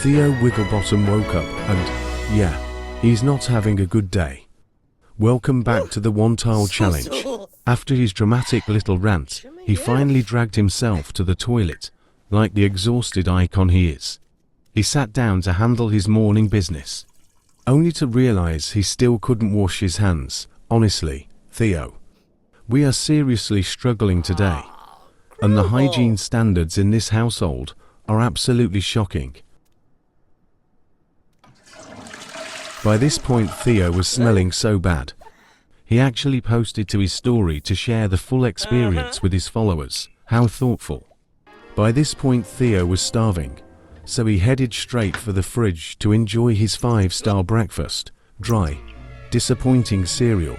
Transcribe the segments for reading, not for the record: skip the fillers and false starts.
Theo Wigglebottom woke up and, yeah, he's not having a good day. Welcome back to the one-tile challenge. After his dramatic little rant, he finally dragged himself to the toilet, like the exhausted icon he is. He sat down to handle his morning business, only to realize he still couldn't wash his hands. Honestly, Theo, we are seriously struggling today, and the hygiene standards in this household are absolutely shocking. By this point, Theo was smelling so bad, he actually posted to his story to share the full experience with his followers. How thoughtful. By this point, Theo was starving, so he headed straight for the fridge to enjoy his 5-star breakfast, dry, disappointing cereal.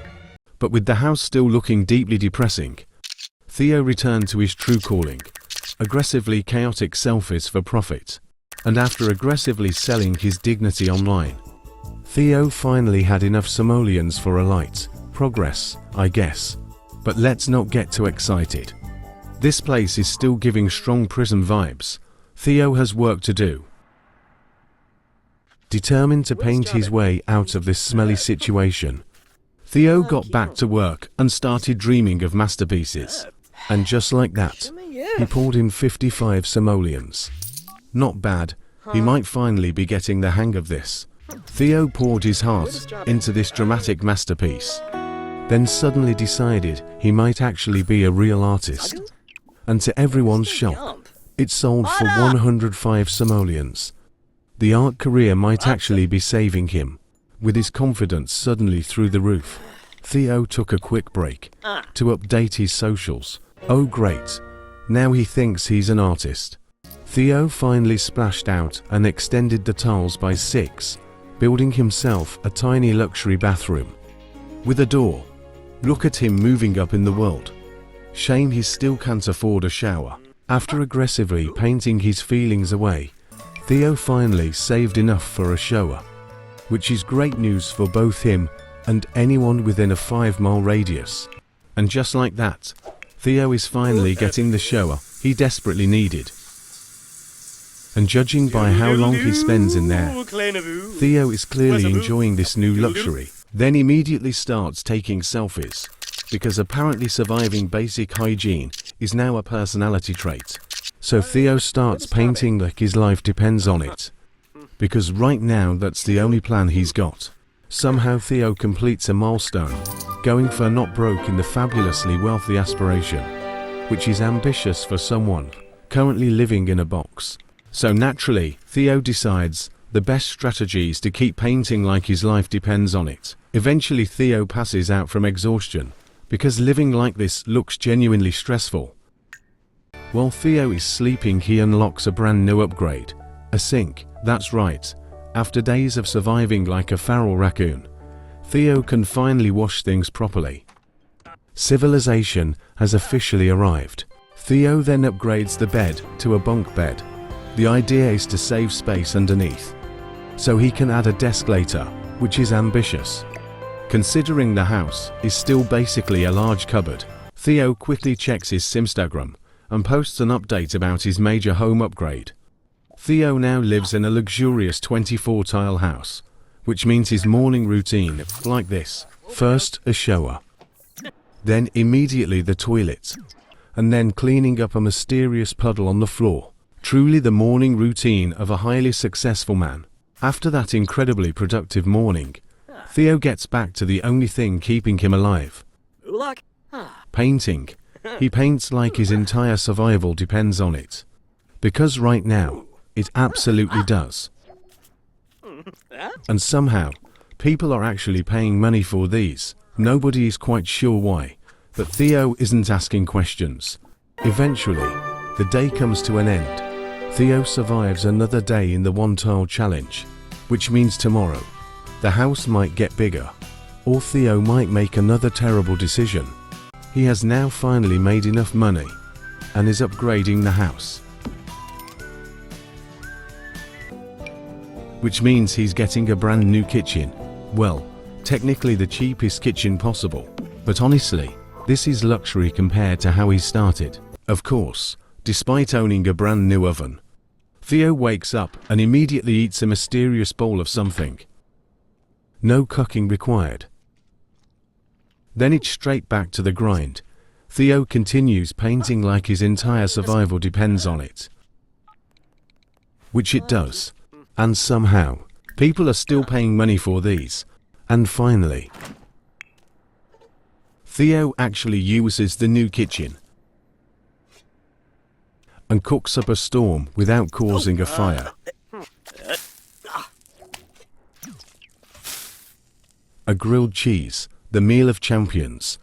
But with the house still looking deeply depressing, Theo returned to his true calling, aggressively chaotic selfies for profit. And after aggressively selling his dignity online, Theo finally had enough simoleons for a light progress, I guess. But let's not get too excited. This place is still giving strong prison vibes. Theo has work to do. Determined to paint his way out of this smelly situation, Theo got back to work and started dreaming of masterpieces. And just like that, he poured in 55 simoleons. Not bad, he might finally be getting the hang of this. Theo poured his heart into this dramatic masterpiece, then suddenly decided he might actually be a real artist. And to everyone's shock, it sold for 105 simoleons. The art career might actually be saving him. With his confidence suddenly through the roof, Theo took a quick break to update his socials. Oh great, now he thinks he's an artist. Theo finally splashed out and extended the tiles by 6, building himself a tiny luxury bathroom with a door. Look at him moving up in the world. Shame he still can't afford a shower. After aggressively painting his feelings away, Theo finally saved enough for a shower, which is great news for both him and anyone within a 5-mile radius. And just like that, Theo is finally getting the shower he desperately needed. And judging by how long he spends in there, Theo is clearly enjoying this new luxury. Then immediately starts taking selfies, because apparently surviving basic hygiene is now a personality trait. So Theo starts painting like his life depends on it, because right now that's the only plan he's got. Somehow Theo completes a milestone, going for not broke in the fabulously wealthy aspiration, which is ambitious for someone currently living in a box. So naturally, Theo decides the best strategy is to keep painting like his life depends on it. Eventually Theo passes out from exhaustion, because living like this looks genuinely stressful. While Theo is sleeping, he unlocks a brand new upgrade, a sink. That's right, after days of surviving like a feral raccoon, Theo can finally wash things properly. Civilization has officially arrived. Theo then upgrades the bed to a bunk bed. The idea is to save space underneath, so he can add a desk later, which is ambitious. Considering the house is still basically a large cupboard, Theo quickly checks his Simstagram and posts an update about his major home upgrade. Theo now lives in a luxurious 24-tile house, which means his morning routine is like this. First, a shower, then immediately the toilet, and then cleaning up a mysterious puddle on the floor. Truly the morning routine of a highly successful man. After that incredibly productive morning, Theo gets back to the only thing keeping him alive. Painting. He paints like his entire survival depends on it. Because right now, it absolutely does. And somehow, people are actually paying money for these. Nobody is quite sure why, but Theo isn't asking questions. Eventually, the day comes to an end. Theo survives another day in the one-tile challenge, which means tomorrow, the house might get bigger, or Theo might make another terrible decision. He has now finally made enough money, and is upgrading the house, which means he's getting a brand new kitchen. Well, technically the cheapest kitchen possible, but honestly, this is luxury compared to how he started. Of course, despite owning a brand new oven, Theo wakes up and immediately eats a mysterious bowl of something. No cooking required. Then it's straight back to the grind. Theo continues painting like his entire survival depends on it. Which it does. And somehow, people are still paying money for these. And finally, Theo actually uses the new kitchen and cooks up a storm without causing a fire. A grilled cheese, the meal of champions.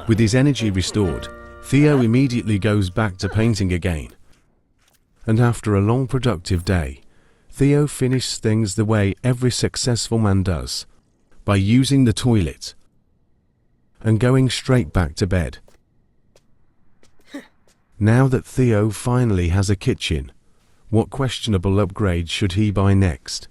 With his energy restored, Theo immediately goes back to painting again. And after a long productive day, Theo finishes things the way every successful man does, by using the toilet and going straight back to bed. Now that Theo finally has a kitchen, what questionable upgrade should he buy next?